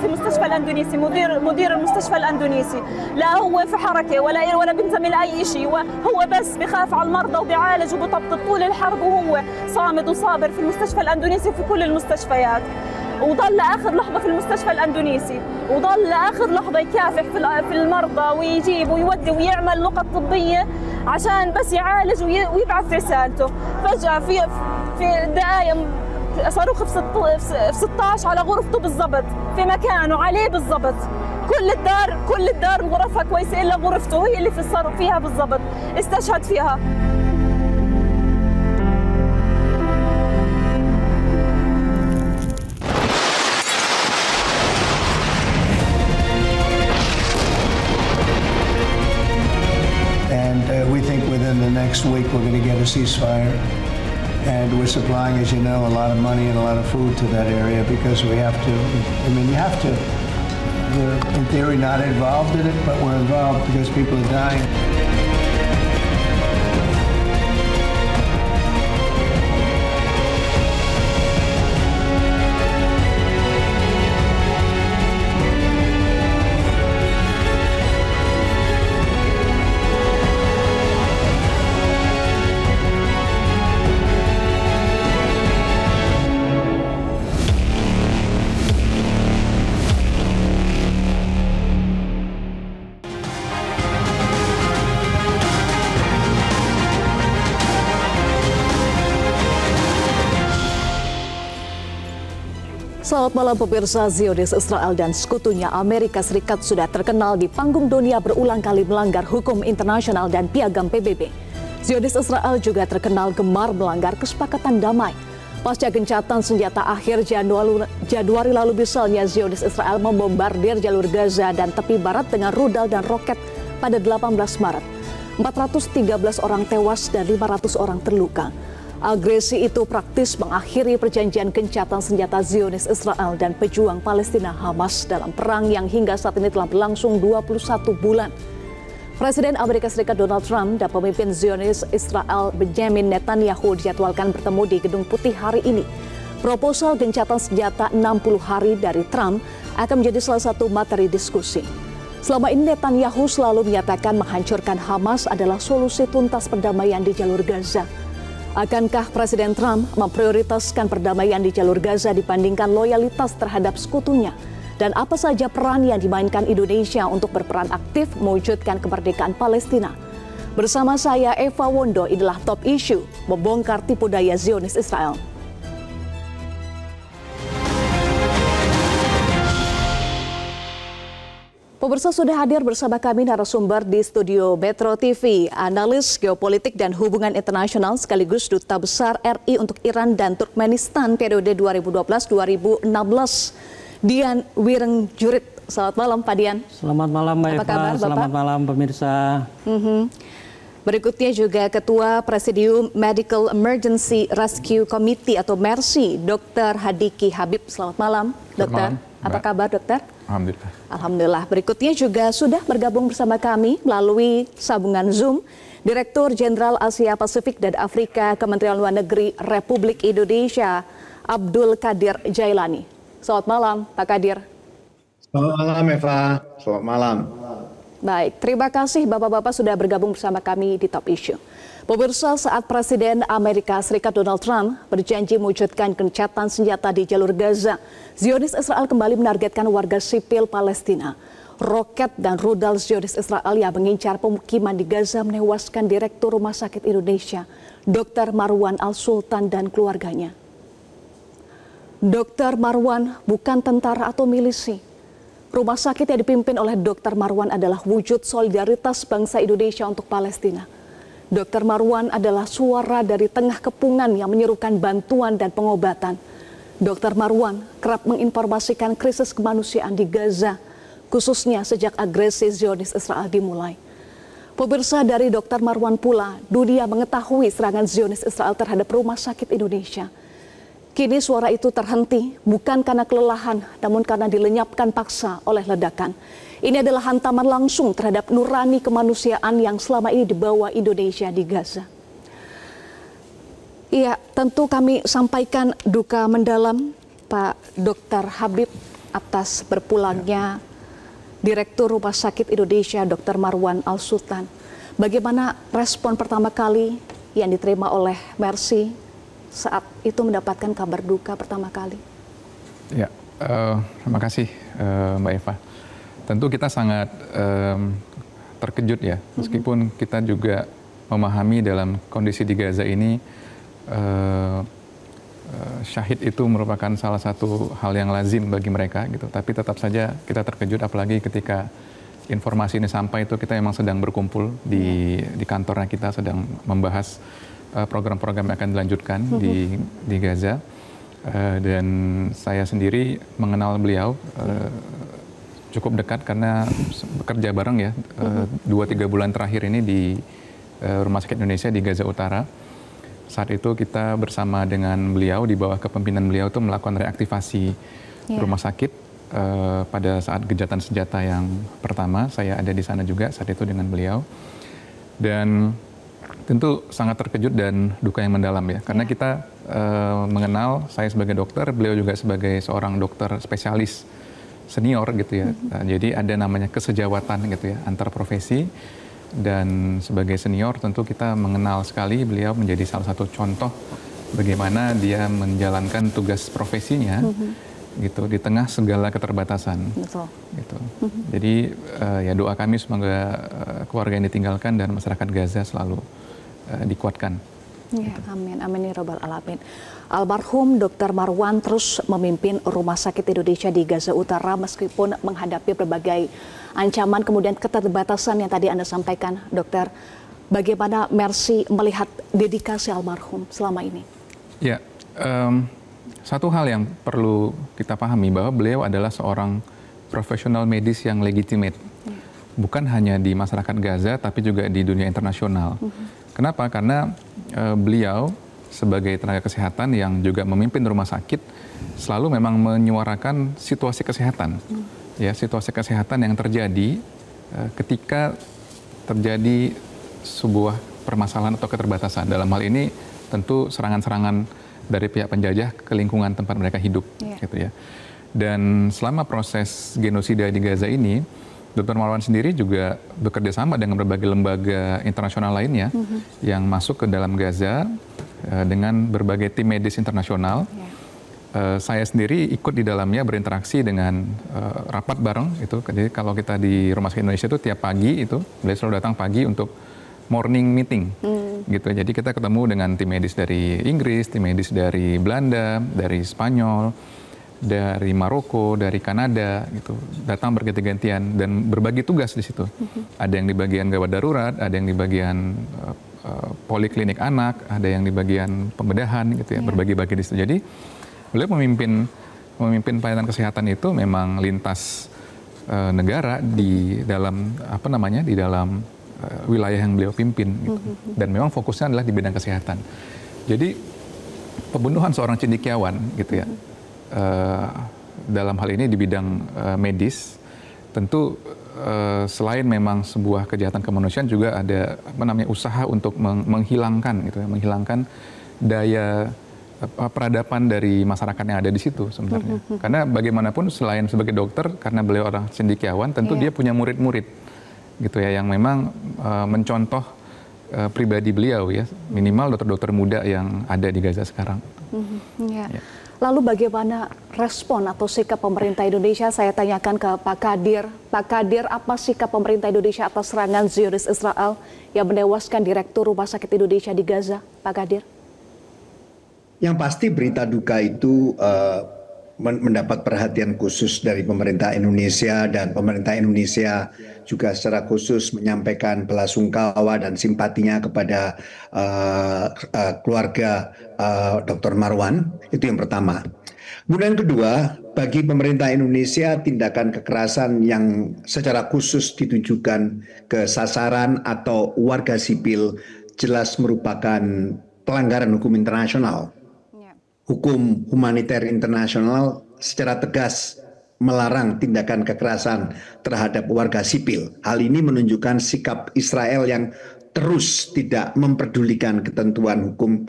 في المستشفى الاندونيسي مدير المستشفى الاندونيسي، لا هو في حركه ولا بينزل اي شيء، هو بس بخاف على المرضى وبيعالج وبطبطب طول الحرب، وهو صامد وصابر في المستشفى الاندونيسي وفي كل المستشفيات، وضل لاخر لحظه في المستشفى الاندونيسي، وضل لاخر لحظه يكافح في المرضى ويجيب ويودي ويعمل نقط طبيه عشان بس يعالج ويبعث رسالته. فجاه في دقائق صاروخ في 16 على غرفته بالضبط، في مكانه عليه بالضبط. كل الدار غرفها كويسه الا غرفته هي اللي فيها بالضبط، استشهد فيها. And we think within the next week we're going to get a ceasefire. And we're supplying, as you know, a lot of money and a lot of food to that area because we have to, you have to, we're in theory not involved in it, but we're involved because people are dying. Selamat malam pemirsa. Zionis Israel dan sekutunya Amerika Serikat sudah terkenal di panggung dunia berulang kali melanggar hukum internasional dan piagam PBB. Zionis Israel juga terkenal gemar melanggar kesepakatan damai. Pasca gencatan senjata akhir Januari lalu misalnya, Zionis Israel membombardir jalur Gaza dan tepi barat dengan rudal dan roket pada 18 Maret. 413 orang tewas dan 500 orang terluka. Agresi itu praktis mengakhiri perjanjian gencatan senjata Zionis Israel dan pejuang Palestina Hamas dalam perang yang hingga saat ini telah berlangsung 21 bulan. Presiden Amerika Serikat Donald Trump dan pemimpin Zionis Israel Benjamin Netanyahu dijadwalkan bertemu di Gedung Putih hari ini. Proposal gencatan senjata 60 hari dari Trump akan menjadi salah satu materi diskusi. Selama ini Netanyahu selalu menyatakan menghancurkan Hamas adalah solusi tuntas perdamaian di jalur Gaza. Akankah Presiden Trump memprioritaskan perdamaian di jalur Gaza dibandingkan loyalitas terhadap sekutunya? Dan apa saja peran yang dimainkan Indonesia untuk berperan aktif mewujudkan kemerdekaan Palestina? Bersama saya Eva Wondo, inilah Top Issue, membongkar tipu daya Zionis Israel. Pemirsa, sudah hadir bersama kami narasumber di studio Metro TV, analis geopolitik dan hubungan internasional sekaligus Duta Besar RI untuk Iran dan Turkmenistan periode 2012-2016, Dian Wirengjurit. Selamat malam Pak Dian. Selamat malam Mbak Eva, kabar, selamat malam pemirsa. Berikutnya juga Ketua Presidium Medical Emergency Rescue Committee atau MERSI, Dr. Hadiki Habib. Selamat malam, Dokter. Apa kabar, Dokter? Alhamdulillah. Alhamdulillah. Berikutnya juga sudah bergabung bersama kami melalui sambungan Zoom, Direktur Jenderal Asia Pasifik dan Afrika Kementerian Luar Negeri Republik Indonesia, Abdul Qadir Jailani. Selamat malam, Pak Qadir. Selamat malam, Eva. Selamat malam. Baik, terima kasih Bapak-Bapak sudah bergabung bersama kami di Top Issue. Pemirsa, saat Presiden Amerika Serikat Donald Trump berjanji mewujudkan gencatan senjata di jalur Gaza, Zionis Israel kembali menargetkan warga sipil Palestina. Roket dan rudal Zionis Israel yang mengincar pemukiman di Gaza menewaskan Direktur Rumah Sakit Indonesia, Dr. Marwan Al-Sultan dan keluarganya. Dr. Marwan bukan tentara atau milisi. Rumah sakit yang dipimpin oleh Dr. Marwan adalah wujud solidaritas bangsa Indonesia untuk Palestina. Dr. Marwan adalah suara dari tengah kepungan yang menyerukan bantuan dan pengobatan. Dr. Marwan kerap menginformasikan krisis kemanusiaan di Gaza, khususnya sejak agresi Zionis Israel dimulai. Pemirsa, dari Dr. Marwan pula, dunia mengetahui serangan Zionis Israel terhadap Rumah Sakit Indonesia. Kini suara itu terhenti bukan karena kelelahan, namun karena dilenyapkan paksa oleh ledakan. Ini adalah hantaman langsung terhadap nurani kemanusiaan yang selama ini dibawa Indonesia di Gaza. Iya, tentu kami sampaikan duka mendalam Pak Dr. Habib atas berpulangnya Direktur Rumah Sakit Indonesia Dr. Marwan Al-Sultan. Bagaimana respon pertama kali yang diterima oleh Mercy saat itu mendapatkan kabar duka pertama kali? Ya, terima kasih Mbak Eva. Tentu kita sangat terkejut ya, meskipun kita juga memahami dalam kondisi di Gaza ini syahid itu merupakan salah satu hal yang lazim bagi mereka gitu. Tapi tetap saja kita terkejut, apalagi ketika informasi ini sampai itu kita memang sedang berkumpul di kantornya, kita sedang membahas program-program yang akan dilanjutkan di Gaza. Dan saya sendiri mengenal beliau cukup dekat karena bekerja bareng ya 2-3 bulan terakhir ini di Rumah Sakit Indonesia di Gaza Utara. Saat itu kita bersama dengan beliau di bawah kepemimpinan beliau itu melakukan reaktivasi rumah sakit pada saat gejatan senjata yang pertama. Saya ada di sana juga saat itu dengan beliau. Dan tentu sangat terkejut dan duka yang mendalam ya, karena kita mengenal, saya sebagai dokter, beliau juga sebagai seorang dokter spesialis senior gitu ya. Jadi ada namanya kesejawatan gitu ya antar profesi, dan sebagai senior tentu kita mengenal sekali beliau menjadi salah satu contoh bagaimana dia menjalankan tugas profesinya gitu di tengah segala keterbatasan. Betul. Gitu. Jadi ya doa kami semoga keluarga yang ditinggalkan dan masyarakat Gaza selalu dikuatkan. Ya, amin, amin ya robbal alamin. Almarhum Dr. Marwan terus memimpin Rumah Sakit Indonesia di Gaza Utara meskipun menghadapi berbagai ancaman kemudian keterbatasan yang tadi Anda sampaikan, Dokter. Bagaimana Mercy melihat dedikasi almarhum selama ini? Ya, satu hal yang perlu kita pahami bahwa beliau adalah seorang profesional medis yang legitimate. Bukan hanya di masyarakat Gaza tapi juga di dunia internasional. Kenapa? Karena beliau sebagai tenaga kesehatan yang juga memimpin rumah sakit selalu memang menyuarakan situasi kesehatan. Ya, situasi kesehatan yang terjadi ketika terjadi sebuah permasalahan atau keterbatasan. Dalam hal ini tentu serangan-serangan dari pihak penjajah ke lingkungan tempat mereka hidup, gitu ya. Dan selama proses genosida di Gaza ini, Dr. Marwan sendiri juga bekerja sama dengan berbagai lembaga internasional lainnya yang masuk ke dalam Gaza dengan berbagai tim medis internasional. Saya sendiri ikut di dalamnya, berinteraksi dengan rapat bareng itu. Jadi kalau kita di Rumah Sakit Indonesia itu tiap pagi itu beliau selalu datang pagi untuk morning meeting gitu. Jadi kita ketemu dengan tim medis dari Inggris, tim medis dari Belanda, dari Spanyol, dari Maroko, dari Kanada gitu, datang berganti-gantian dan berbagi tugas di situ. Ada yang di bagian gawat darurat, ada yang di bagian poliklinik anak, ada yang di bagian pembedahan gitu ya, berbagi-bagi di situ. Jadi beliau memimpin pelayanan kesehatan itu memang lintas negara di dalam di dalam wilayah yang beliau pimpin gitu. Dan memang fokusnya adalah di bidang kesehatan. Jadi pembunuhan seorang cendekiawan gitu ya. Dalam hal ini di bidang medis, tentu selain memang sebuah kejahatan kemanusiaan juga ada usaha untuk menghilangkan gitu ya, menghilangkan daya peradaban dari masyarakat yang ada di situ sebenarnya. Karena bagaimanapun selain sebagai dokter, karena beliau orang cendekiawan, tentu dia punya murid-murid gitu ya yang memang mencontoh pribadi beliau ya, minimal dokter-dokter muda yang ada di Gaza sekarang. Ya. Lalu bagaimana respon atau sikap pemerintah Indonesia? Saya tanyakan ke Pak Kadir. Pak Kadir, apa sikap pemerintah Indonesia atas serangan Zionis Israel yang menewaskan Direktur Rumah Sakit Indonesia di Gaza? Pak Kadir. Yang pasti berita duka itu mendapat perhatian khusus dari pemerintah Indonesia, dan pemerintah Indonesia juga secara khusus menyampaikan belasungkawa dan simpatinya kepada keluarga Dr. Marwan. Itu yang pertama. Kemudian kedua, bagi pemerintah Indonesia tindakan kekerasan yang secara khusus ditujukan ke sasaran atau warga sipil jelas merupakan pelanggaran hukum internasional. hukum humaniter internasional secara tegas melarang tindakan kekerasan terhadap warga sipil. Hal ini menunjukkan sikap Israel yang terus tidak memperdulikan ketentuan hukum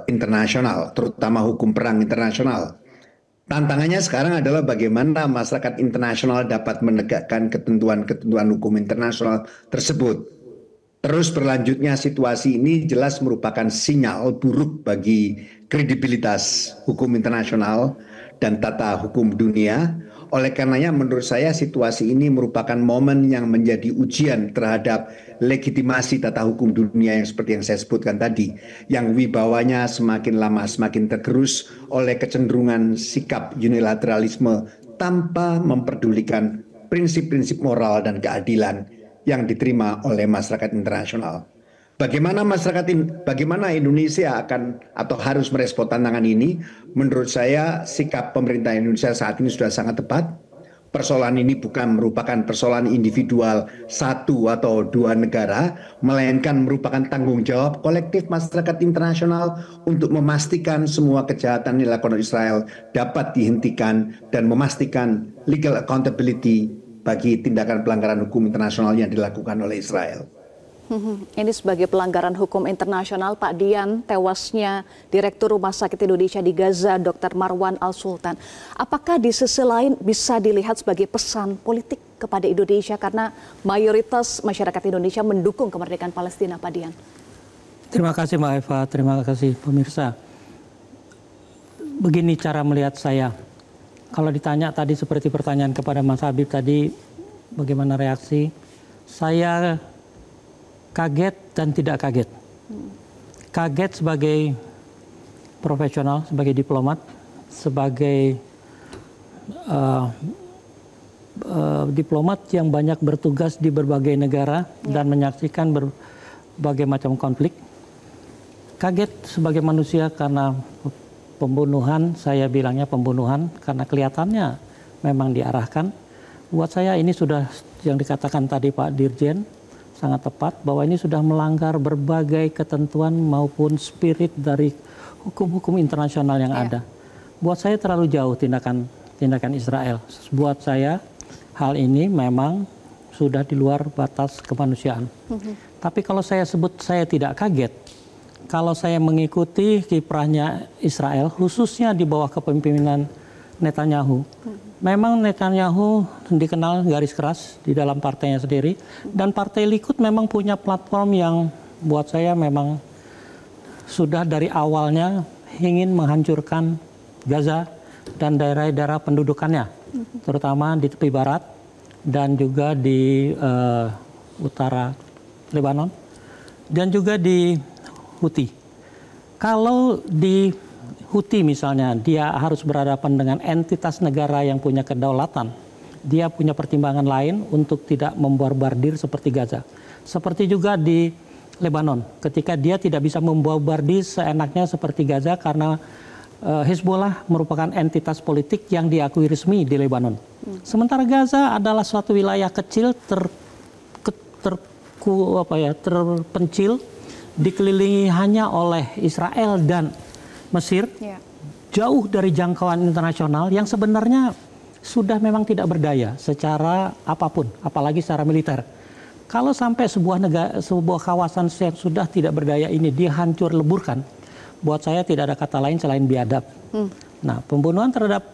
internasional, terutama hukum perang internasional. Tantangannya sekarang adalah bagaimana masyarakat internasional dapat menegakkan ketentuan-ketentuan hukum internasional tersebut. Terus berlanjutnya situasi ini jelas merupakan sinyal buruk bagi kredibilitas hukum internasional dan tata hukum dunia. Oleh karenanya menurut saya situasi ini merupakan momen yang menjadi ujian terhadap legitimasi tata hukum dunia yang seperti yang saya sebutkan tadi, yang wibawanya semakin lama semakin tergerus oleh kecenderungan sikap unilateralisme tanpa memperdulikan prinsip-prinsip moral dan keadilan yang diterima oleh masyarakat internasional. Bagaimana Indonesia akan atau harus merespon tantangan ini? Menurut saya sikap pemerintah Indonesia saat ini sudah sangat tepat. Persoalan ini bukan merupakan persoalan individual satu atau dua negara, melainkan merupakan tanggung jawab kolektif masyarakat internasional untuk memastikan semua kejahatan yang dilakukan Israel dapat dihentikan dan memastikan legal accountability bagi tindakan pelanggaran hukum internasional yang dilakukan oleh Israel. Ini sebagai pelanggaran hukum internasional, Pak Dian, tewasnya Direktur Rumah Sakit Indonesia di Gaza, Dr. Marwan Al-Sultan. Apakah di sisi lain bisa dilihat sebagai pesan politik kepada Indonesia karena mayoritas masyarakat Indonesia mendukung kemerdekaan Palestina, Pak Dian? Terima kasih Mbak Eva, terima kasih pemirsa. Begini cara melihat saya. Kalau ditanya tadi seperti pertanyaan kepada Mas Habib tadi, bagaimana reaksi? Saya kaget dan tidak kaget. Kaget sebagai profesional, sebagai diplomat, sebagai diplomat yang banyak bertugas di berbagai negara dan menyaksikan berbagai macam konflik. Kaget sebagai manusia karena pembunuhan, saya bilangnya pembunuhan karena kelihatannya memang diarahkan. Buat saya ini sudah yang dikatakan tadi Pak Dirjen, sangat tepat bahwa ini sudah melanggar berbagai ketentuan maupun spirit dari hukum-hukum internasional yang ada. Buat saya terlalu jauh tindakan Israel. Buat saya hal ini memang sudah di luar batas kemanusiaan. Tapi kalau saya sebut saya tidak kaget, kalau saya mengikuti kiprahnya Israel, khususnya di bawah kepemimpinan Netanyahu, memang Netanyahu dikenal garis keras di dalam partainya sendiri, dan Partai Likud memang punya platform yang buat saya memang sudah dari awalnya ingin menghancurkan Gaza dan daerah-daerah pendudukannya, terutama di tepi barat dan juga di utara Lebanon dan juga di Houthi. Kalau di Houthi misalnya, dia harus berhadapan dengan entitas negara yang punya kedaulatan. Dia punya pertimbangan lain untuk tidak membombardir seperti Gaza. Seperti juga di Lebanon, ketika dia tidak bisa membombardir seenaknya seperti Gaza karena Hezbollah merupakan entitas politik yang diakui resmi di Lebanon. Sementara Gaza adalah suatu wilayah kecil terpencil, dikelilingi hanya oleh Israel dan Mesir, jauh dari jangkauan internasional yang sebenarnya sudah memang tidak berdaya secara apapun, apalagi secara militer. Kalau sampai sebuah kawasan yang sudah tidak berdaya ini dihancur leburkan, buat saya tidak ada kata lain selain biadab. Nah, pembunuhan terhadap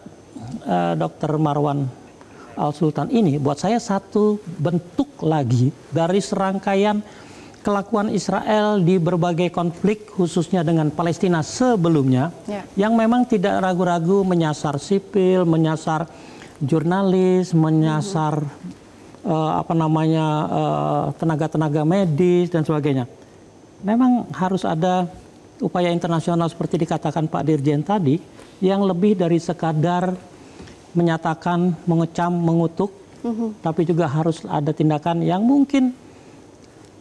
Dr. Marwan Al-Sultan ini buat saya satu bentuk lagi dari serangkaian kelakuan Israel di berbagai konflik khususnya dengan Palestina sebelumnya, yang memang tidak ragu-ragu menyasar sipil, menyasar jurnalis, menyasar tenaga-tenaga medis dan sebagainya. Memang harus ada upaya internasional seperti dikatakan Pak Dirjen tadi, yang lebih dari sekadar menyatakan, mengecam, mengutuk, tapi juga harus ada tindakan yang mungkin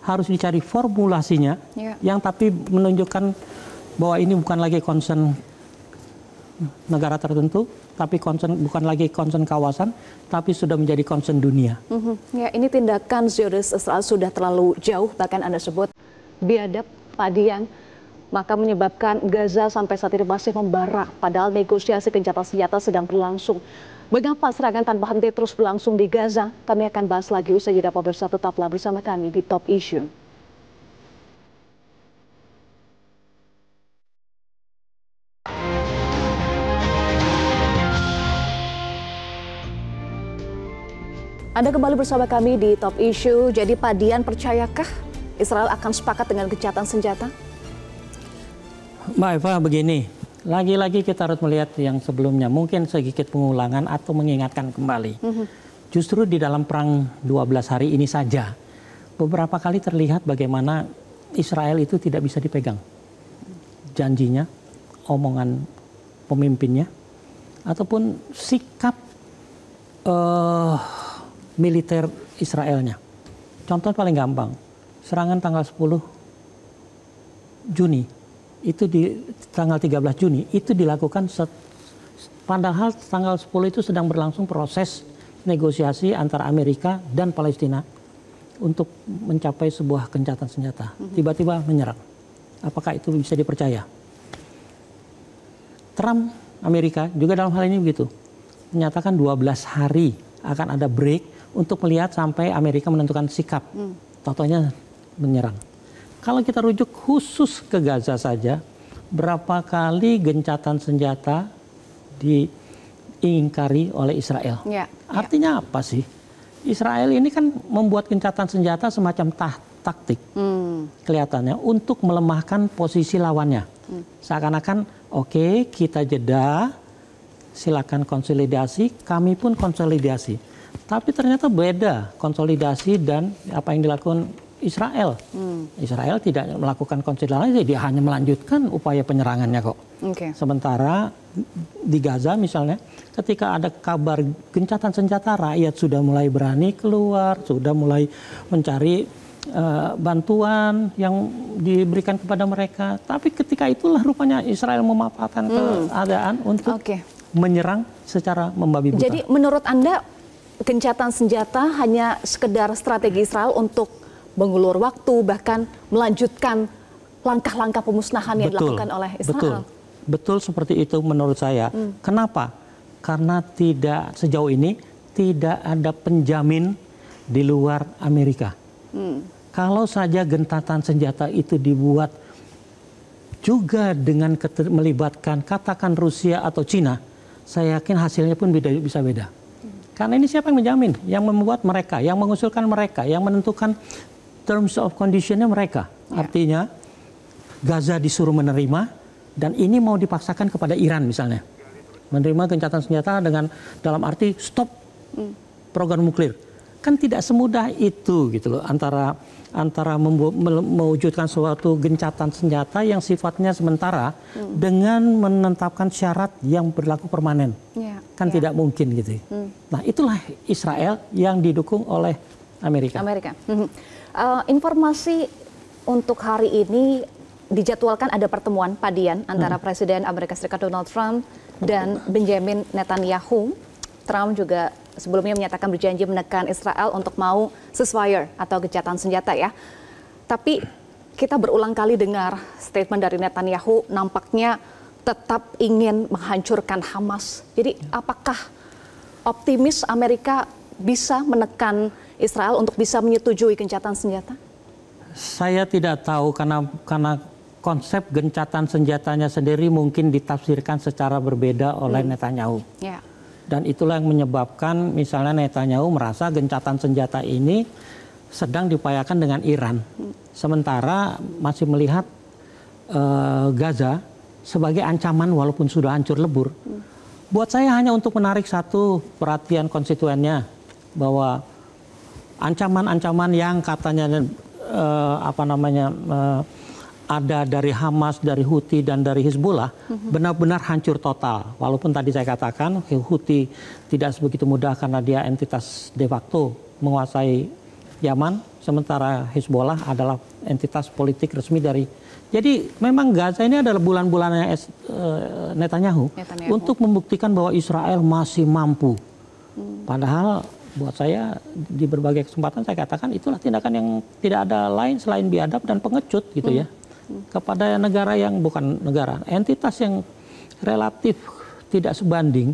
harus dicari formulasinya, yang tapi menunjukkan bahwa ini bukan lagi concern negara tertentu, tapi bukan lagi concern kawasan, tapi sudah menjadi concern dunia. Ya, ini tindakan Zionis Israel sudah terlalu jauh, bahkan Anda sebut biadab, Pak Dian. maka menyebabkan Gaza sampai saat ini masih membara, padahal negosiasi gencatan senjata sedang berlangsung. Mengapa serangan tanpa henti terus berlangsung di Gaza? Kami akan bahas lagi usai jeda, pemirsa, tetaplah bersama kami di Top Issue. Anda kembali bersama kami di Top Issue. Jadi Pak Dian, percayakah Israel akan sepakat dengan gencatan senjata? Mbak Eva, begini, lagi-lagi kita harus melihat yang sebelumnya, mungkin sedikit pengulangan atau mengingatkan kembali. Justru di dalam perang 12 hari ini saja, beberapa kali terlihat bagaimana Israel itu tidak bisa dipegang. Janjinya, omongan pemimpinnya, ataupun sikap militer Israelnya. Contoh paling gampang, serangan tanggal 10 Juni, itu di tanggal 13 Juni, itu dilakukan padahal tanggal 10 itu sedang berlangsung proses negosiasi antara Amerika dan Palestina untuk mencapai sebuah gencatan senjata. Tiba-tiba menyerang. Apakah itu bisa dipercaya? Trump, Amerika, juga dalam hal ini begitu. Menyatakan 12 hari akan ada break untuk melihat sampai Amerika menentukan sikap. Totonya menyerang. Kalau kita rujuk khusus ke Gaza saja, berapa kali gencatan senjata diingkari oleh Israel. Artinya apa sih? Israel ini kan membuat gencatan senjata semacam taktik. Kelihatannya untuk melemahkan posisi lawannya. Seakan-akan oke, kita jeda, silakan konsolidasi, kami pun konsolidasi. Tapi ternyata beda konsolidasi dan apa yang dilakukan Israel. Israel tidak melakukan konsolidasi, dia hanya melanjutkan upaya penyerangannya kok. Sementara di Gaza misalnya, ketika ada kabar gencatan senjata, rakyat sudah mulai berani keluar, sudah mulai mencari bantuan yang diberikan kepada mereka. Tapi ketika itulah rupanya Israel memanfaatkan keadaan untuk menyerang secara membabi buta. Jadi menurut Anda, gencatan senjata hanya sekedar strategi Israel untuk mengulur waktu, bahkan melanjutkan langkah-langkah pemusnahan yang dilakukan oleh Israel? Betul seperti itu menurut saya. Kenapa? Karena sejauh ini tidak ada penjamin di luar Amerika. Kalau saja gencatan senjata itu dibuat juga dengan melibatkan katakan Rusia atau Cina, saya yakin hasilnya pun bisa beda. Karena ini siapa yang menjamin? Yang membuat mereka, yang mengusulkan mereka, yang menentukan terms of condition-nya mereka. Artinya Gaza disuruh menerima, dan ini mau dipaksakan kepada Iran misalnya. Menerima gencatan senjata dengan dalam arti stop program nuklir. Kan tidak semudah itu gitu loh, antara mewujudkan suatu gencatan senjata yang sifatnya sementara dengan menetapkan syarat yang berlaku permanen. Tidak mungkin gitu. Nah, itulah Israel yang didukung oleh Amerika. Informasi untuk hari ini dijadwalkan ada pertemuan Pak Dian antara Presiden Amerika Serikat Donald Trump dan Benjamin Netanyahu. Trump juga sebelumnya menyatakan berjanji menekan Israel untuk mau ceasefire atau gencatan senjata ya. Tapi kita berulang kali dengar statement dari Netanyahu nampaknya tetap ingin menghancurkan Hamas. Jadi apakah optimis Amerika bisa menekan Israel untuk bisa menyetujui gencatan senjata? Saya tidak tahu karena konsep gencatan senjatanya sendiri mungkin ditafsirkan secara berbeda oleh Netanyahu. Dan itulah yang menyebabkan misalnya Netanyahu merasa gencatan senjata ini sedang diupayakan dengan Iran. Sementara masih melihat Gaza sebagai ancaman walaupun sudah hancur lebur. Buat saya hanya untuk menarik satu perhatian konstituennya bahwa ancaman-ancaman yang katanya ada dari Hamas, dari Houthi dan dari Hizbullah benar-benar hancur total. Walaupun tadi saya katakan Houthi tidak sebegitu mudah karena dia entitas de facto menguasai Yaman, sementara Hizbullah adalah entitas politik resmi dari. Jadi memang Gaza ini adalah bulan-bulannya Netanyahu untuk membuktikan bahwa Israel masih mampu. Padahal buat saya di berbagai kesempatan saya katakan itulah tindakan yang tidak ada lain selain biadab dan pengecut gitu ya. kepada negara yang bukan negara, entitas yang relatif tidak sebanding,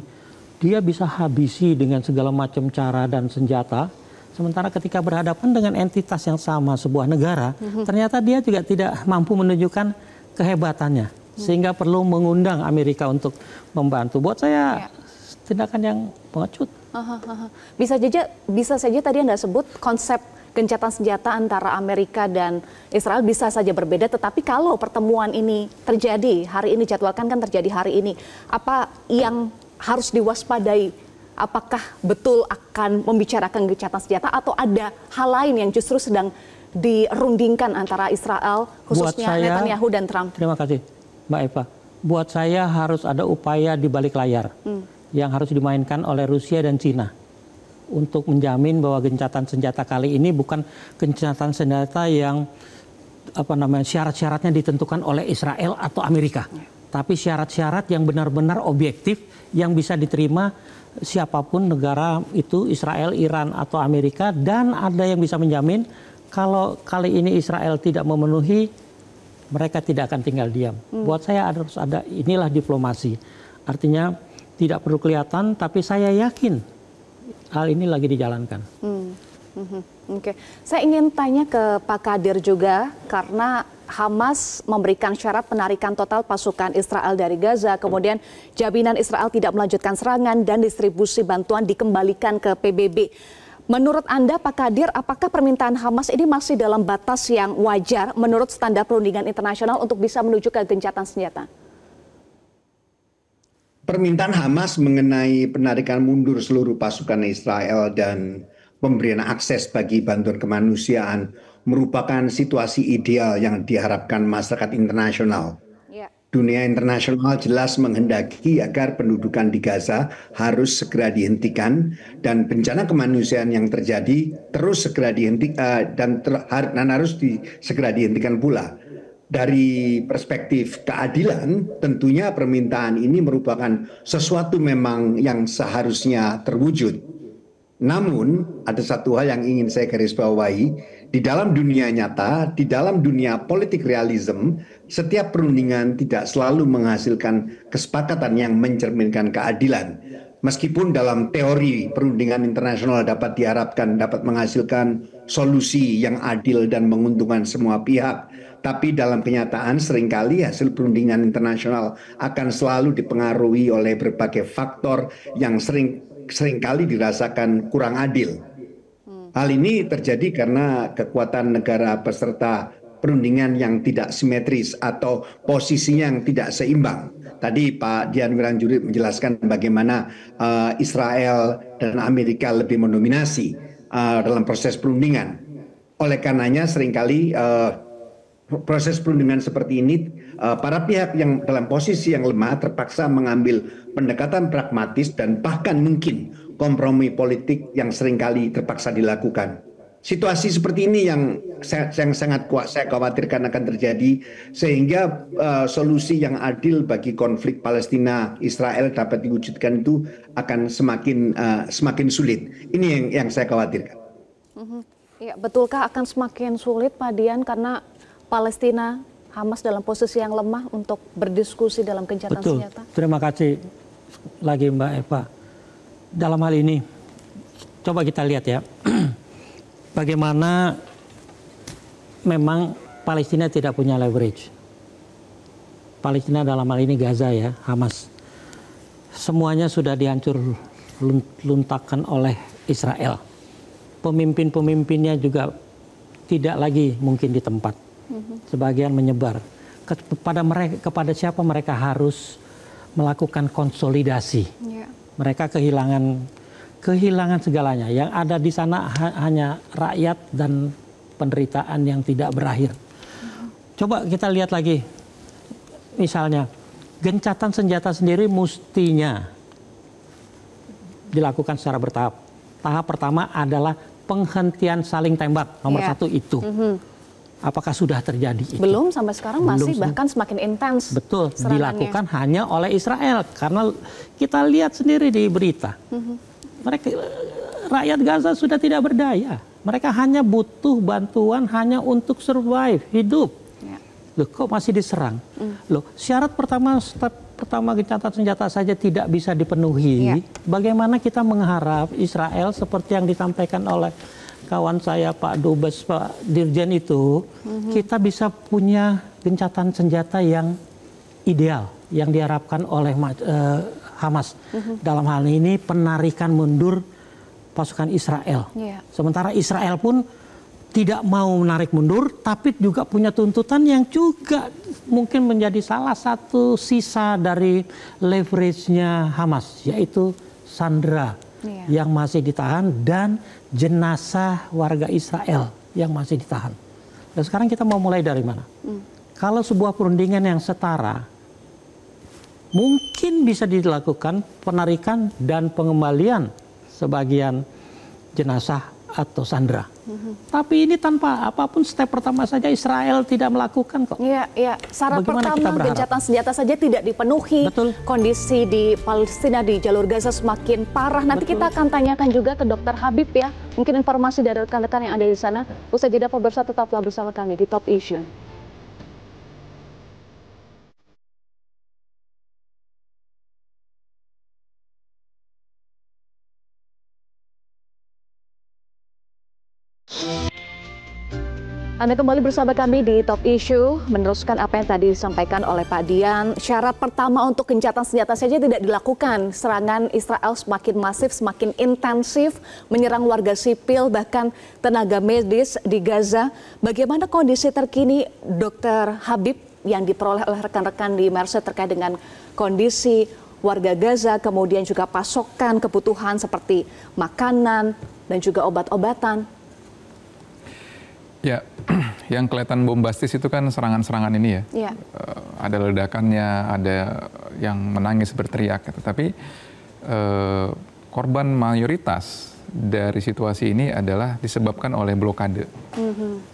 dia bisa habisi dengan segala macam cara dan senjata. Sementara ketika berhadapan dengan entitas yang sama, sebuah negara, ternyata dia juga tidak mampu menunjukkan kehebatannya. Sehingga perlu mengundang Amerika untuk membantu. Buat saya tindakan yang pengecut. Bisa saja tadi Anda sebut konsep gencatan senjata antara Amerika dan Israel bisa saja berbeda, tetapi kalau pertemuan ini terjadi hari ini, jadwalkan kan terjadi hari ini, apa yang harus diwaspadai? Apakah betul akan membicarakan gencatan senjata atau ada hal lain yang justru sedang dirundingkan antara Israel, khususnya Netanyahu dan Trump? Terima kasih, Mbak Eva. Buat saya harus ada upaya di balik layar yang harus dimainkan oleh Rusia dan Cina untuk menjamin bahwa gencatan senjata kali ini bukan gencatan senjata yang syarat-syaratnya ditentukan oleh Israel atau Amerika, tapi syarat-syarat yang benar-benar objektif yang bisa diterima siapapun negara itu, Israel, Iran atau Amerika, dan ada yang bisa menjamin kalau kali ini Israel tidak memenuhi, mereka tidak akan tinggal diam. Buat saya harus ada, inilah diplomasi. Artinya tidak perlu kelihatan, tapi saya yakin hal ini lagi dijalankan. Oke. Saya ingin tanya ke Pak Kadir juga, karena Hamas memberikan syarat penarikan total pasukan Israel dari Gaza, kemudian jaminan Israel tidak melanjutkan serangan dan distribusi bantuan dikembalikan ke PBB. Menurut Anda, Pak Kadir, apakah permintaan Hamas ini masih dalam batas yang wajar menurut standar perundingan internasional untuk bisa menuju ke gencatan senjata? Permintaan Hamas mengenai penarikan mundur seluruh pasukan Israel dan pemberian akses bagi bantuan kemanusiaan merupakan situasi ideal yang diharapkan masyarakat internasional. Dunia internasional jelas menghendaki agar pendudukan di Gaza harus segera dihentikan dan bencana kemanusiaan yang terjadi terus segera dihentikan dan harus segera dihentikan pula. Dari perspektif keadilan, tentunya permintaan ini merupakan sesuatu memang yang seharusnya terwujud. Namun, ada satu hal yang ingin saya garis bawahi, di dalam dunia nyata, di dalam dunia politik realism, setiap perundingan tidak selalu menghasilkan kesepakatan yang mencerminkan keadilan. Meskipun dalam teori perundingan internasional dapat diharapkan dapat menghasilkan solusi yang adil dan menguntungkan semua pihak, tapi dalam kenyataan seringkali hasil perundingan internasional akan selalu dipengaruhi oleh berbagai faktor yang seringkali dirasakan kurang adil. Hal ini terjadi karena kekuatan negara peserta perundingan yang tidak simetris atau posisinya yang tidak seimbang. Tadi Pak Dian Wiranjuri menjelaskan bagaimana Israel dan Amerika lebih mendominasi dalam proses perundingan. Oleh karenanya seringkali proses perundingan seperti ini, para pihak yang dalam posisi yang lemah terpaksa mengambil pendekatan pragmatis dan bahkan mungkin kompromi politik yang seringkali terpaksa dilakukan. Situasi seperti ini yang sangat saya khawatirkan akan terjadi, sehingga solusi yang adil bagi konflik Palestina-Israel dapat diwujudkan itu akan semakin sulit. Ini yang saya khawatirkan. Ya, betulkah akan semakin sulit, Pak Dian, karena Palestina, Hamas dalam posisi yang lemah untuk berdiskusi dalam gencatan senjata? Terima kasih lagi Mbak Eva. Dalam hal ini, coba kita lihat ya, bagaimana memang Palestina tidak punya leverage. Palestina dalam hal ini Gaza ya, Hamas. Semuanya sudah dihancur luntakan oleh Israel. Pemimpin-pemimpinnya juga tidak lagi mungkin di tempat. Sebagian menyebar. Kepada siapa mereka harus melakukan konsolidasi. Mereka kehilangan segalanya. Yang ada di sana hanya rakyat dan penderitaan yang tidak berakhir. Coba kita lihat lagi. Misalnya, gencatan senjata sendiri mestinya dilakukan secara bertahap. Tahap pertama adalah penghentian saling tembak. Nomor satu itu. Apakah sudah terjadi itu? Belum, sampai sekarang masih bahkan semakin intens. Betul, dilakukan hanya oleh Israel. Karena kita lihat sendiri di berita. Rakyat Gaza sudah tidak berdaya. Mereka hanya butuh bantuan hanya untuk survive, hidup. Loh, kok masih diserang? Loh, syarat pertama, step pertama gencatan senjata saja tidak bisa dipenuhi. Bagaimana kita mengharap Israel seperti yang disampaikan oleh kawan saya Pak Dubes, Pak Dirjen itu, kita bisa punya gencatan senjata yang ideal, yang diharapkan oleh Hamas. Dalam hal ini penarikan mundur pasukan Israel. Sementara Israel pun tidak mau menarik mundur, tapi juga punya tuntutan yang juga mungkin menjadi salah satu sisa dari leverage-nya Hamas, yaitu sandera yang masih ditahan dan jenazah warga Israel yang masih ditahan. Dan sekarang kita mau mulai dari mana? Kalau sebuah perundingan yang setara, mungkin bisa dilakukan penarikan dan pengembalian sebagian jenazah atau sandera. Tapi ini tanpa apapun step pertama saja Israel tidak melakukan kok. Iya. Syarat Bagaimana pertama gencatan senjata saja tidak dipenuhi. Betul. Kondisi di Palestina di jalur Gaza semakin parah. Nanti kita akan tanyakan juga ke Dr. Habib ya. Mungkin informasi dari rekan-rekan yang ada di sana. Usai jeda pemirsa tetaplah bersama kami di Top Issue. Anda kembali bersama kami di Top Issue, meneruskan apa yang tadi disampaikan oleh Pak Dian. Syarat pertama untuk gencatan senjata saja tidak dilakukan. Serangan Israel semakin masif, semakin intensif, menyerang warga sipil, bahkan tenaga medis di Gaza. Bagaimana kondisi terkini, Dr. Habib, yang diperoleh oleh rekan-rekan di Mercy terkait dengan kondisi warga Gaza, kemudian juga pasokan kebutuhan seperti makanan dan juga obat-obatan? Ya, yang kelihatan bombastis itu kan serangan-serangan ini ya. Ada ledakannya, ada yang menangis berteriak. Tapi korban mayoritas dari situasi ini adalah disebabkan oleh blokade.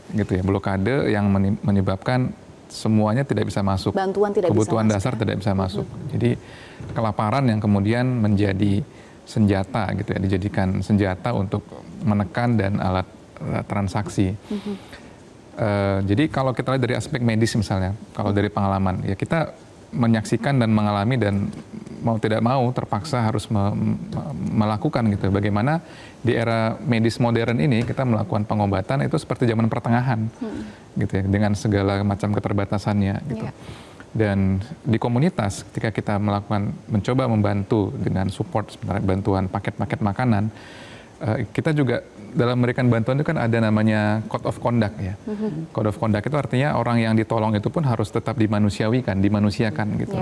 Gitu ya, blokade yang menyebabkan semuanya tidak bisa masuk. Kebutuhan dasar tidak bisa masuk. Jadi kelaparan yang kemudian menjadi senjata gitu ya, dijadikan senjata untuk menekan dan alat transaksi. Jadi kalau kita lihat dari aspek medis misalnya, kalau dari pengalaman, ya kita menyaksikan dan mengalami dan mau tidak mau terpaksa harus melakukan gitu. Bagaimana di era medis modern ini kita melakukan pengobatan itu seperti zaman pertengahan, gitu ya, dengan segala macam keterbatasannya gitu. Dan di komunitas ketika kita mencoba membantu dengan support sebenarnya bantuan paket-paket makanan, kita juga dalam memberikan bantuan itu kan ada namanya code of conduct ya. Code of conduct itu artinya orang yang ditolong itu pun harus tetap dimanusiakan gitu.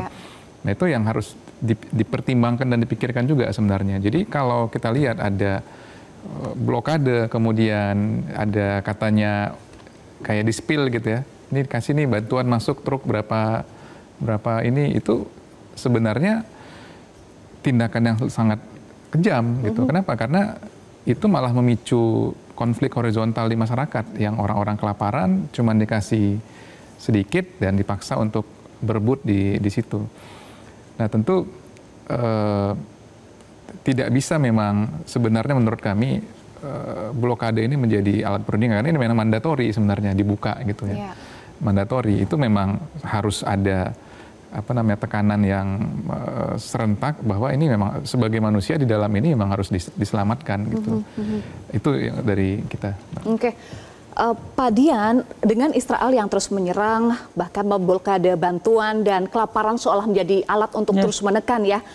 Nah itu yang harus dipertimbangkan dan dipikirkan juga sebenarnya. Jadi kalau kita lihat ada blokade, kemudian ada katanya kayak di spill gitu ya. Ini kasih nih bantuan masuk truk berapa ini, itu sebenarnya tindakan yang sangat kejam gitu. Kenapa? Karena itu malah memicu konflik horizontal di masyarakat yang orang-orang kelaparan cuma dikasih sedikit dan dipaksa untuk berebut di situ. Nah tentu tidak bisa memang sebenarnya menurut kami blokade ini menjadi alat perundingan karena ini memang mandatori sebenarnya dibuka gitu ya. Mandatori itu memang harus ada tekanan yang serentak bahwa ini memang sebagai manusia di dalam ini memang harus diselamatkan gitu. Itu yang dari kita. Oke. Pak Dian, dengan Israel yang terus menyerang, bahkan memblokade bantuan dan kelaparan seolah menjadi alat untuk terus menekan ya.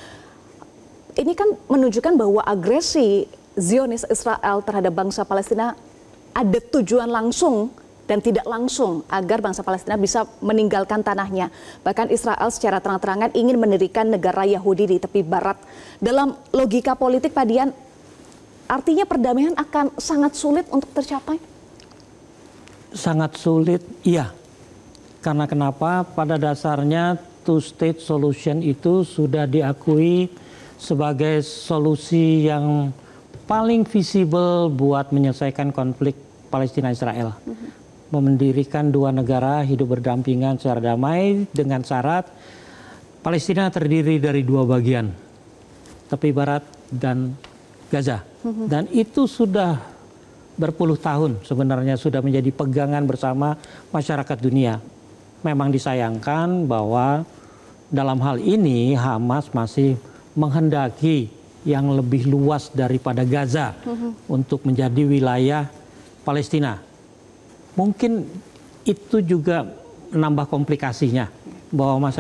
Ini kan menunjukkan bahwa agresi Zionis Israel terhadap bangsa Palestina ada tujuan langsung dan tidak langsung agar bangsa Palestina bisa meninggalkan tanahnya. Bahkan Israel secara terang-terangan ingin mendirikan negara Yahudi di tepi barat. Dalam logika politik Pak Dian, artinya perdamaian akan sangat sulit untuk tercapai? Sangat sulit, iya. Karena kenapa? Pada dasarnya two-state solution itu sudah diakui sebagai solusi yang paling visible buat menyelesaikan konflik Palestina-Israel. Mendirikan dua negara hidup berdampingan secara damai dengan syarat Palestina terdiri dari dua bagian, tepi barat dan Gaza. Dan itu sudah berpuluh tahun sebenarnya sudah menjadi pegangan bersama masyarakat dunia. memang disayangkan bahwa dalam hal ini Hamas masih menghendaki yang lebih luas daripada Gaza untuk menjadi wilayah Palestina. Mungkin itu juga menambah komplikasinya bahwa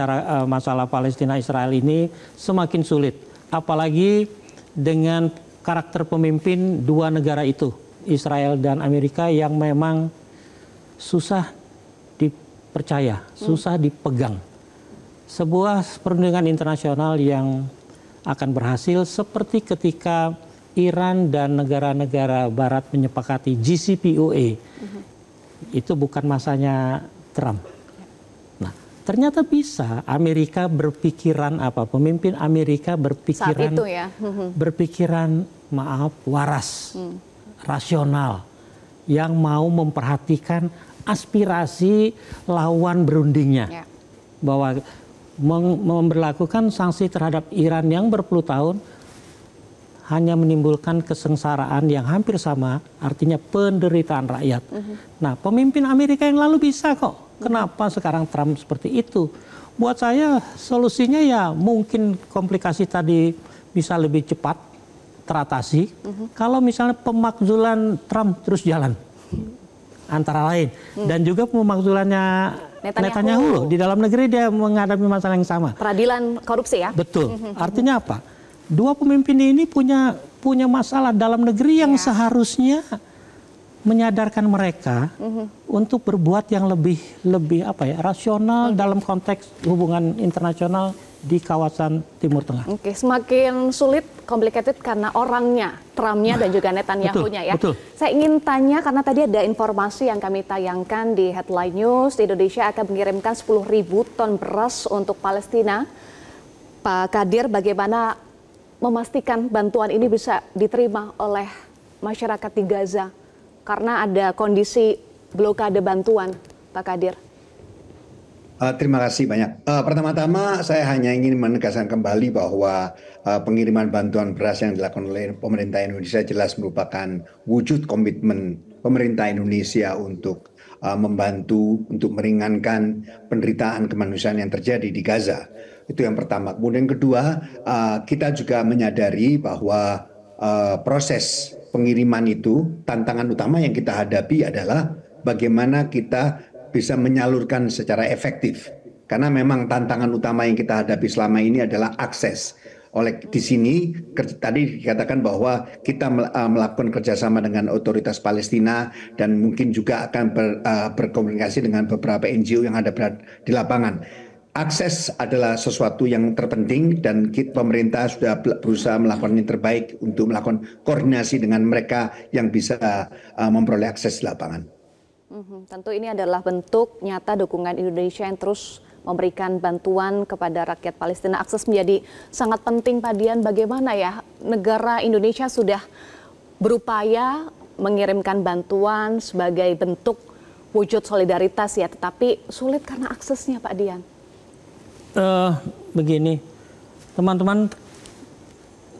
masalah Palestina Israel ini semakin sulit, apalagi dengan karakter pemimpin dua negara itu, Israel dan Amerika, yang memang susah dipercaya, susah dipegang. Sebuah perundingan internasional yang akan berhasil seperti ketika Iran dan negara-negara Barat menyepakati JCPOA. Itu bukan masanya Trump. Nah, ternyata bisa Amerika berpikiran apa? Pemimpin Amerika berpikiran saat itu ya. Berpikiran waras, rasional, yang mau memperhatikan aspirasi lawan berundingnya. Ya. Bahwa memberlakukan sanksi terhadap Iran yang berpuluh tahun hanya menimbulkan kesengsaraan yang hampir sama, artinya penderitaan rakyat. Nah, pemimpin Amerika yang lalu bisa kok. Kenapa sekarang Trump seperti itu? Buat saya solusinya ya mungkin komplikasi tadi bisa lebih cepat teratasi. Kalau misalnya pemakzulan Trump terus jalan, antara lain. Dan juga pemakzulannya Netanyahu loh, di dalam negeri dia menghadapi masalah yang sama. Peradilan korupsi ya? Betul. Artinya apa? Dua pemimpin ini punya masalah dalam negeri yang seharusnya menyadarkan mereka untuk berbuat yang lebih rasional dalam konteks hubungan internasional di kawasan Timur Tengah. Oke, semakin sulit, complicated karena orangnya, Trumpnya dan juga Netanyahu-nya ya. Betul. Saya ingin tanya karena tadi ada informasi yang kami tayangkan di Headline News, di Indonesia akan mengirimkan 10.000 ton beras untuk Palestina. Pak Kadir, bagaimana memastikan bantuan ini bisa diterima oleh masyarakat di Gaza? Karena ada kondisi blokade bantuan, Pak Kadir. Terima kasih banyak. Pertama-tama saya hanya ingin menegaskan kembali bahwa pengiriman bantuan beras yang dilakukan oleh pemerintah Indonesia jelas merupakan wujud komitmen pemerintah Indonesia untuk membantu, untuk meringankan penderitaan kemanusiaan yang terjadi di Gaza. Itu yang pertama. Kemudian kedua, kita juga menyadari bahwa proses pengiriman itu, tantangan utama yang kita hadapi adalah bagaimana kita bisa menyalurkan secara efektif. Karena memang tantangan utama yang kita hadapi selama ini adalah akses. Oleh di sini tadi dikatakan bahwa kita melakukan kerjasama dengan otoritas Palestina dan mungkin juga akan berkomunikasi dengan beberapa NGO yang ada di lapangan. Akses adalah sesuatu yang terpenting dan pemerintah sudah berusaha melakukan yang terbaik untuk melakukan koordinasi dengan mereka yang bisa memperoleh akses di lapangan. Tentu ini adalah bentuk nyata dukungan Indonesia yang terus memberikan bantuan kepada rakyat Palestina. Akses menjadi sangat penting, Pak Dian. Bagaimana ya negara Indonesia sudah berupaya mengirimkan bantuan sebagai bentuk wujud solidaritas ya, tetapi sulit karena aksesnya, Pak Dian. Begini, teman-teman,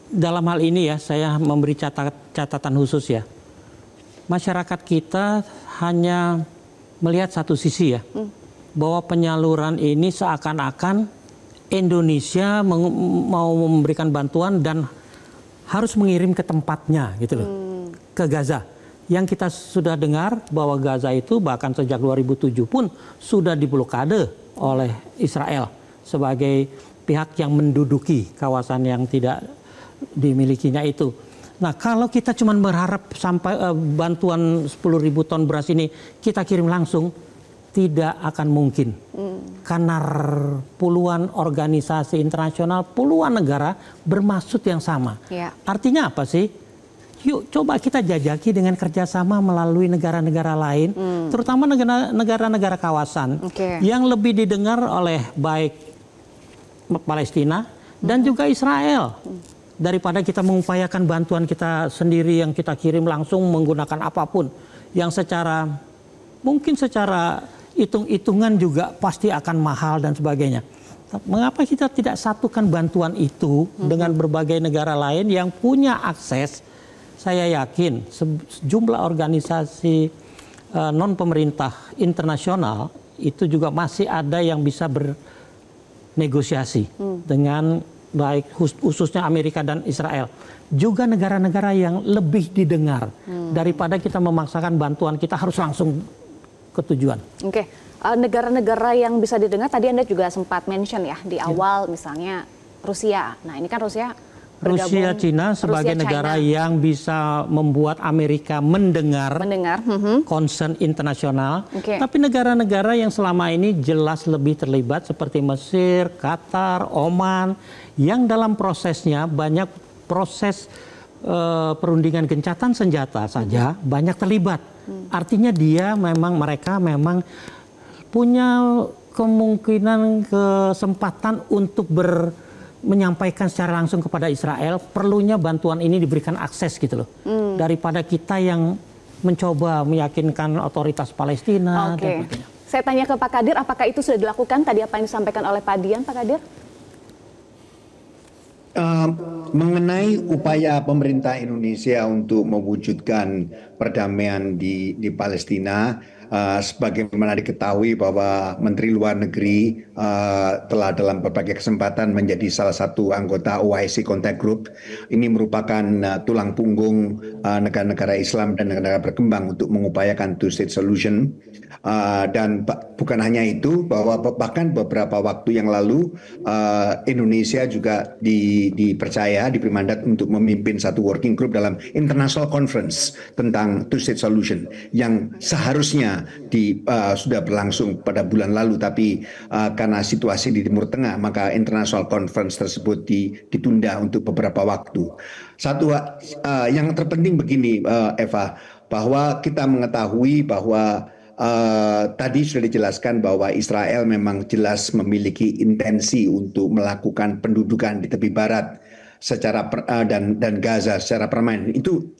dalam hal ini ya saya memberi catatan khusus ya. Masyarakat kita hanya melihat satu sisi ya, bahwa penyaluran ini seakan-akan Indonesia mau memberikan bantuan dan harus mengirim ke tempatnya gitu loh, ke Gaza. Yang kita sudah dengar bahwa Gaza itu bahkan sejak 2007 pun sudah diblokade oleh Israel sebagai pihak yang menduduki kawasan yang tidak dimilikinya itu. Nah, kalau kita cuma berharap sampai bantuan 10.000 ton beras ini kita kirim langsung, tidak akan mungkin. Karena puluhan organisasi internasional, puluhan negara bermaksud yang sama. Ya. Artinya apa sih? Yuk coba kita jajaki dengan kerjasama melalui negara-negara lain, terutama negara-negara kawasan yang lebih didengar oleh baik Palestina dan juga Israel. Daripada kita mengupayakan bantuan kita sendiri yang kita kirim langsung menggunakan apapun yang mungkin secara hitung-hitungan juga pasti akan mahal dan sebagainya. Mengapa kita tidak satukan bantuan itu dengan berbagai negara lain yang punya akses? Saya yakin sejumlah organisasi non pemerintah internasional itu juga masih ada yang bisa bernegosiasi dengan baik khususnya Amerika dan Israel. Juga negara-negara yang lebih didengar daripada kita memaksakan bantuan kita harus langsung ke tujuan. Oke, negara-negara yang bisa didengar tadi Anda juga sempat mention ya di awal misalnya Rusia. Nah ini kan Rusia Cina sebagai negara yang bisa membuat Amerika mendengar concern internasional. Tapi negara-negara yang selama ini jelas lebih terlibat seperti Mesir, Qatar, Oman, yang dalam prosesnya banyak proses perundingan gencatan senjata saja banyak terlibat. Artinya mereka memang punya kemungkinan kesempatan untuk menyampaikan secara langsung kepada Israel, perlunya bantuan ini diberikan akses gitu loh. Daripada kita yang mencoba meyakinkan otoritas Palestina. Dan saya tanya ke Pak Kadir, apakah itu sudah dilakukan tadi apa yang disampaikan oleh Pak Dian, Pak Kadir? Mengenai upaya pemerintah Indonesia untuk mewujudkan perdamaian di Palestina, sebagaimana diketahui bahwa Menteri Luar Negeri telah dalam berbagai kesempatan menjadi salah satu anggota OIC Contact Group. Ini merupakan tulang punggung negara-negara Islam dan negara berkembang untuk mengupayakan two-state solution. Dan bukan hanya itu, bahwa bahkan beberapa waktu yang lalu Indonesia juga dipercaya, diberi mandat untuk memimpin satu working group dalam International Conference tentang two-state solution yang seharusnya sudah berlangsung pada bulan lalu, tapi karena situasi di Timur Tengah maka International Conference tersebut ditunda untuk beberapa waktu. Satu yang terpenting begini, Eva, bahwa kita mengetahui bahwa tadi sudah dijelaskan bahwa Israel memang jelas memiliki intensi untuk melakukan pendudukan di tepi barat secara dan Gaza secara permanen. Itu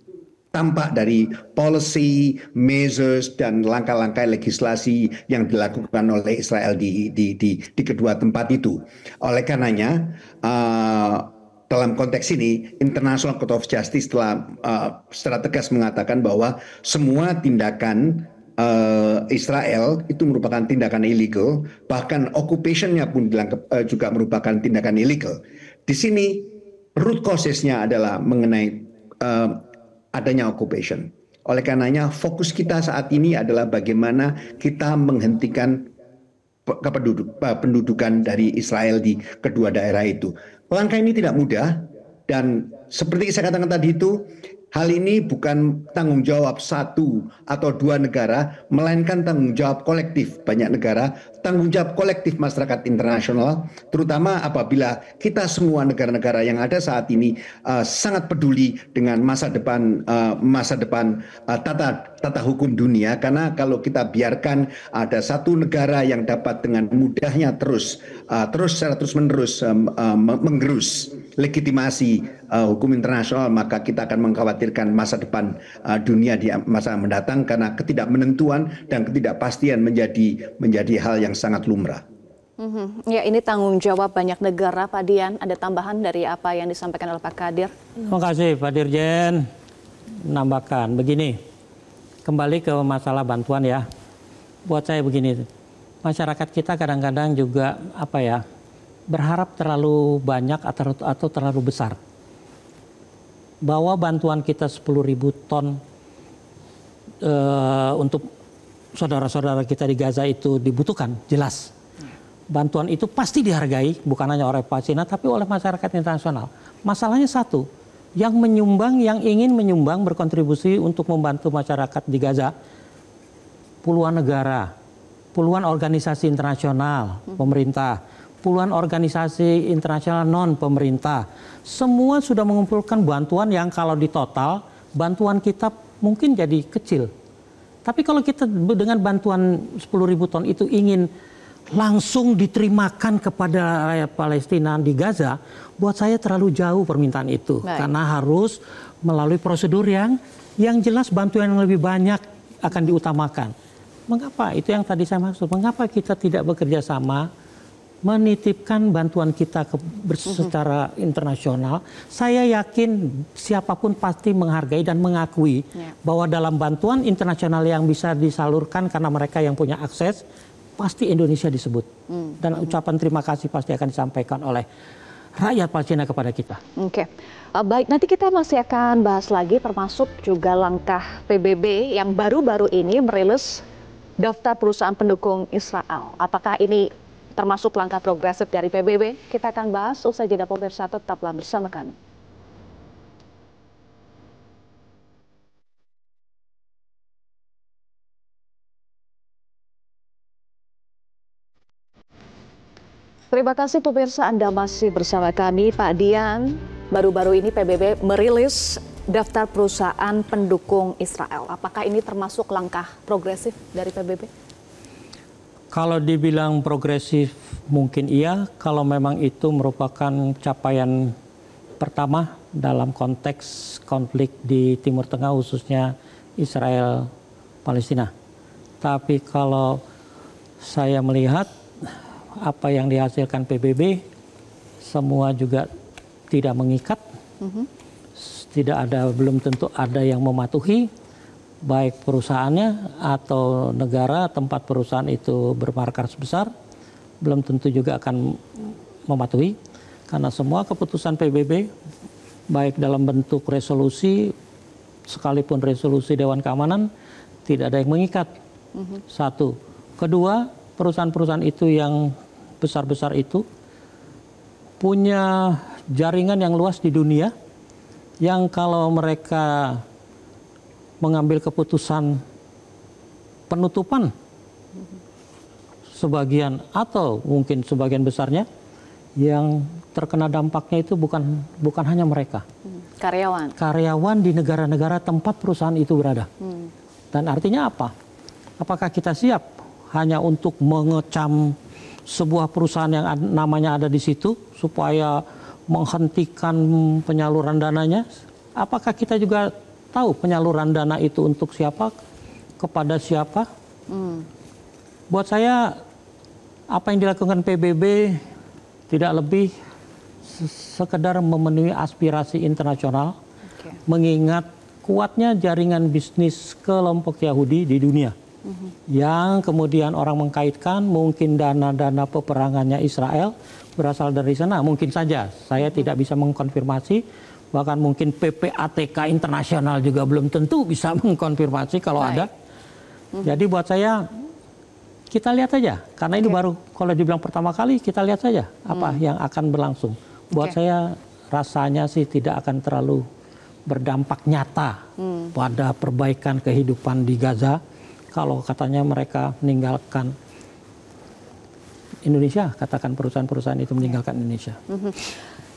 tampak dari policy, measures, dan langkah-langkah legislasi yang dilakukan oleh Israel di kedua tempat itu. Oleh karenanya, dalam konteks ini, International Court of Justice telah secara tegas mengatakan bahwa semua tindakan Israel itu merupakan tindakan illegal, bahkan occupation-nya pun juga merupakan tindakan illegal. Di sini, root causes-nya adalah mengenai adanya occupation. Oleh karenanya fokus kita saat ini adalah bagaimana kita menghentikan pendudukan dari Israel di kedua daerah itu. Langkah ini tidak mudah dan seperti saya katakan tadi itu, hal ini bukan tanggung jawab satu atau dua negara, melainkan tanggung jawab kolektif banyak negara, tanggung jawab kolektif masyarakat internasional, terutama apabila kita semua negara-negara yang ada saat ini sangat peduli dengan masa depan tata hukum dunia. Karena kalau kita biarkan ada satu negara yang dapat dengan mudahnya secara terus-menerus menggerus legitimasi hukum internasional, maka kita akan mengkhawatirkan masa depan dunia di masa mendatang, karena ketidakmenentuan dan ketidakpastian menjadi hal yang sangat lumrah. Ya, ini tanggung jawab banyak negara, Pak Dian. Ada tambahan dari apa yang disampaikan oleh Pak Kadir? Terima kasih Pak Dirjen. Menambahkan begini, kembali ke masalah bantuan ya. Buat saya begini, masyarakat kita kadang-kadang juga berharap terlalu banyak atau terlalu besar. Bahwa bantuan kita 10.000 ton untuk saudara-saudara kita di Gaza itu dibutuhkan, jelas. Bantuan itu pasti dihargai, bukan hanya oleh Palestina, tapi oleh masyarakat internasional. Masalahnya satu, yang ingin menyumbang, berkontribusi untuk membantu masyarakat di Gaza, puluhan negara, puluhan organisasi internasional, pemerintah, puluhan organisasi internasional non-pemerintah, semua sudah mengumpulkan bantuan yang kalau ditotal, bantuan kita mungkin jadi kecil. Tapi kalau kita dengan bantuan 10.000 ton itu ingin langsung diterimakan kepada rakyat Palestina di Gaza, buat saya terlalu jauh permintaan itu. Baik. Karena harus melalui prosedur yang jelas bantuan yang lebih banyak akan diutamakan. Mengapa? Itu yang tadi saya maksud. Mengapa kita tidak bekerja sama menitipkan bantuan kita secara internasional? Saya yakin siapapun pasti menghargai dan mengakui bahwa dalam bantuan internasional yang bisa disalurkan karena mereka yang punya akses, pasti Indonesia disebut. Dan ucapan terima kasih pasti akan disampaikan oleh rakyat Palestina kepada kita. Oke, baik, nanti kita masih akan bahas lagi termasuk juga langkah PBB yang baru-baru ini merilis daftar perusahaan pendukung Israel. Apakah ini termasuk langkah progresif dari PBB? Kita akan bahas usai jeda, pemirsa, tetaplah bersama kami. Terima kasih pemirsa, Anda masih bersama kami. Pak Dian, baru-baru ini PBB merilis daftar perusahaan pendukung Israel. Apakah ini termasuk langkah progresif dari PBB? Kalau dibilang progresif mungkin iya, kalau memang itu merupakan capaian pertama dalam konteks konflik di Timur Tengah, khususnya Israel-Palestina. Tapi kalau saya melihat apa yang dihasilkan PBB semua juga tidak mengikat, belum tentu ada yang mematuhi, baik perusahaannya atau negara tempat perusahaan itu bermarkas besar, belum tentu juga akan mematuhi, karena semua keputusan PBB baik dalam bentuk resolusi sekalipun resolusi Dewan Keamanan tidak ada yang mengikat. Satu, kedua, perusahaan-perusahaan itu yang besar-besar itu punya jaringan yang luas di dunia, yang kalau mereka mengambil keputusan penutupan sebagian atau mungkin sebagian besarnya, yang terkena dampaknya itu bukan hanya mereka. Karyawan di negara-negara tempat perusahaan itu berada. Dan artinya apa? Apakah kita siap hanya untuk mengecam sebuah perusahaan yang namanya ada di situ supaya menghentikan penyaluran dananya? Apakah kita juga tahu penyaluran dana itu untuk siapa, kepada siapa? Buat saya apa yang dilakukan PBB tidak lebih sekedar memenuhi aspirasi internasional, mengingat kuatnya jaringan bisnis kelompok Yahudi di dunia. Yang kemudian orang mengkaitkan mungkin dana-dana peperangannya Israel berasal dari sana. Mungkin saja, saya tidak bisa mengkonfirmasi, bahkan mungkin PPATK internasional juga belum tentu bisa mengkonfirmasi kalau ada. Jadi buat saya, kita lihat saja, karena ini baru, kalau dibilang pertama kali, kita lihat saja apa yang akan berlangsung. Buat saya rasanya sih tidak akan terlalu berdampak nyata pada perbaikan kehidupan di Gaza. Kalau katanya mereka meninggalkan Indonesia, katakan perusahaan-perusahaan itu meninggalkan Indonesia.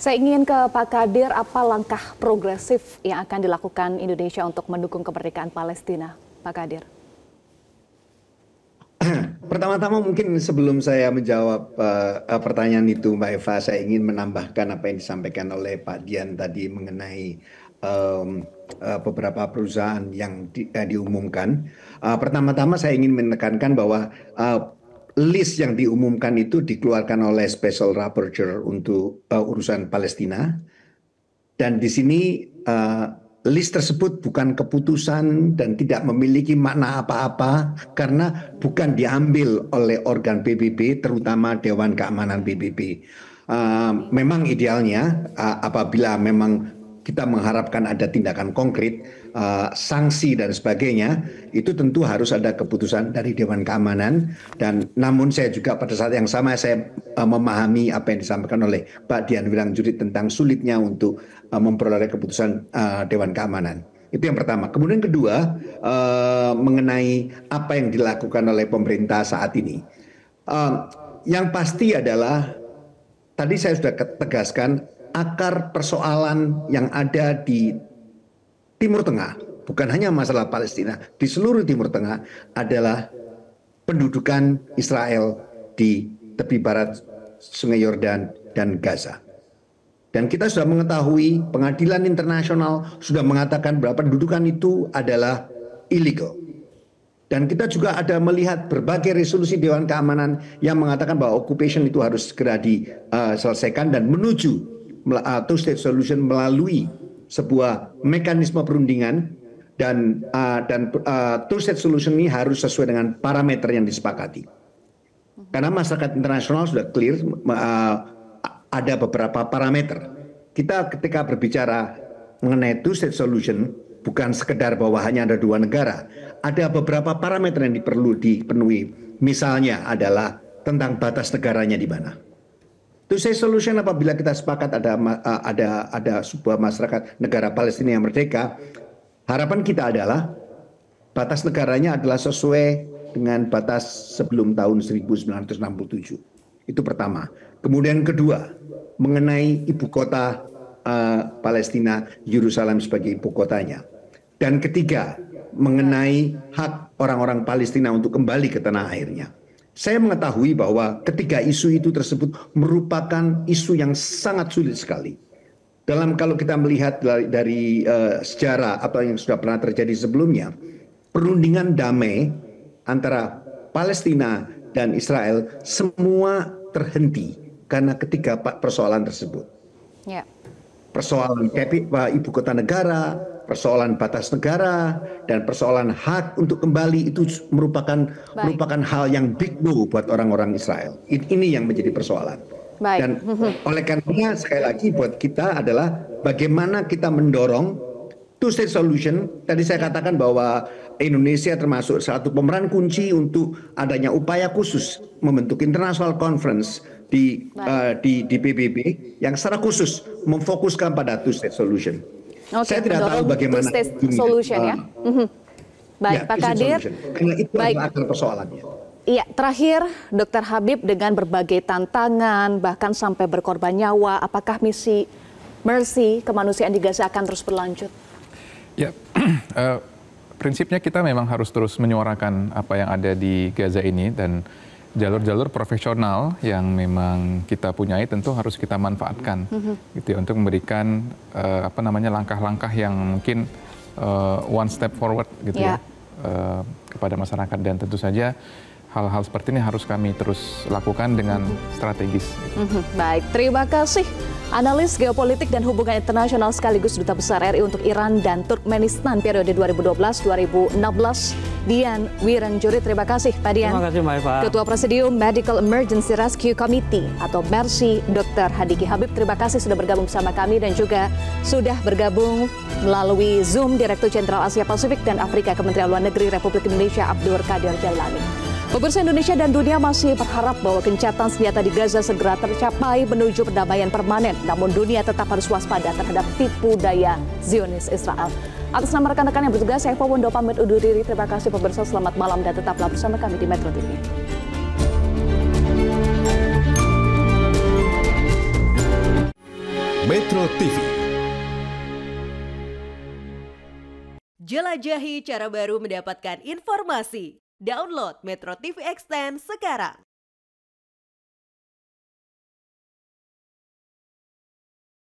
Saya ingin ke Pak Kadir, apa langkah progresif yang akan dilakukan Indonesia untuk mendukung kemerdekaan Palestina, Pak Kadir? Pertama-tama mungkin sebelum saya menjawab pertanyaan itu, Mbak Eva, saya ingin menambahkan apa yang disampaikan oleh Pak Dian tadi mengenai beberapa perusahaan yang diumumkan. Pertama-tama saya ingin menekankan bahwa list yang diumumkan itu dikeluarkan oleh Special Rapporteur untuk urusan Palestina, dan di sini list tersebut bukan keputusan dan tidak memiliki makna apa-apa karena bukan diambil oleh organ PBB, terutama Dewan Keamanan PBB. Memang idealnya apabila memang kita mengharapkan ada tindakan konkret, sanksi dan sebagainya, itu tentu harus ada keputusan dari Dewan Keamanan. Dan namun saya juga pada saat yang sama saya memahami apa yang disampaikan oleh Pak Dian Wilangjuri tentang sulitnya untuk memperoleh keputusan Dewan Keamanan. Itu yang pertama. Kemudian kedua, mengenai apa yang dilakukan oleh pemerintah saat ini. Yang pasti adalah, tadi saya sudah tegaskan, akar persoalan yang ada di Timur Tengah, bukan hanya masalah Palestina, di seluruh Timur Tengah adalah pendudukan Israel di tepi barat Sungai Yordan dan Gaza. Dan kita sudah mengetahui, pengadilan internasional sudah mengatakan bahwa pendudukan itu adalah illegal. Dan kita juga ada melihat berbagai resolusi Dewan Keamanan yang mengatakan bahwa occupation itu harus segera diselesaikan dan menuju two-state solution melalui sebuah mekanisme perundingan, dan two-state solution ini harus sesuai dengan parameter yang disepakati. Karena masyarakat internasional sudah clear ada beberapa parameter. Kita ketika berbicara mengenai two-state solution, bukan sekedar bahwa hanya ada dua negara. Ada beberapa parameter yang perlu dipenuhi. Misalnya adalah tentang batas negaranya di mana. Two-state solution apabila kita sepakat ada sebuah masyarakat negara Palestina yang merdeka, harapan kita adalah batas negaranya adalah sesuai dengan batas sebelum tahun 1967. Itu pertama. Kemudian kedua, mengenai ibu kota Palestina, Yerusalem sebagai ibu kotanya. Dan ketiga, mengenai hak orang-orang Palestina untuk kembali ke tanah airnya. Saya mengetahui bahwa ketiga isu itu tersebut merupakan isu yang sangat sulit sekali. Kalau kita melihat dari sejarah atau yang sudah pernah terjadi sebelumnya, perundingan damai antara Palestina dan Israel semua terhenti karena ketiga persoalan tersebut. Ya. Persoalan ibu kota negara, persoalan batas negara, dan persoalan hak untuk kembali itu merupakan hal yang big no buat orang-orang Israel. Ini yang menjadi persoalan. Baik. Dan oleh karenanya sekali lagi buat kita adalah bagaimana kita mendorong two-state solution. Tadi saya katakan bahwa Indonesia termasuk satu pemeran kunci untuk adanya upaya khusus membentuk international conference di PBB yang secara khusus memfokuskan pada two-state solution. Oke, saya tidak tahu bagaimana two-state solution ya. Baik, ya, Pak Kadir. Karena itu adalah akar persoalannya. Iya, terakhir Dr. Habib, dengan berbagai tantangan bahkan sampai berkorban nyawa, apakah misi Mercy kemanusiaan di Gaza akan terus berlanjut? Ya, prinsipnya kita memang harus terus menyuarakan apa yang ada di Gaza ini, dan jalur-jalur profesional yang memang kita punyai tentu harus kita manfaatkan gitu ya, untuk memberikan langkah-langkah yang mungkin one step forward gitu ya kepada masyarakat, dan tentu saja hal-hal seperti ini harus kami terus lakukan dengan strategis. Baik, terima kasih analis geopolitik dan hubungan internasional sekaligus Duta Besar RI untuk Iran dan Turkmenistan periode 2012-2016, Dian Wirangjuri. Terima kasih Pak Dian. Terima kasih Mbak Eva. Ketua Presidium Medical Emergency Rescue Committee atau MERSI, Dr. Hadiki Habib. Terima kasih sudah bergabung bersama kami, dan juga sudah bergabung melalui Zoom Direktur Jenderal Asia Pasifik dan Afrika Kementerian Luar Negeri Republik Indonesia Abdur Qadir Jailani. Pemirsa, Indonesia dan dunia masih berharap bahwa gencatan senjata di Gaza segera tercapai menuju perdamaian permanen. Namun dunia tetap harus waspada terhadap tipu daya Zionis Israel. Atas nama rekan-rekan yang bertugas, saya Eva Wondo pamit undur diri. Terima kasih pemirsa, selamat malam dan tetaplah bersama kami di Metro TV. Metro TV. Jelajahi cara baru mendapatkan informasi. Download Metro TV Extend sekarang.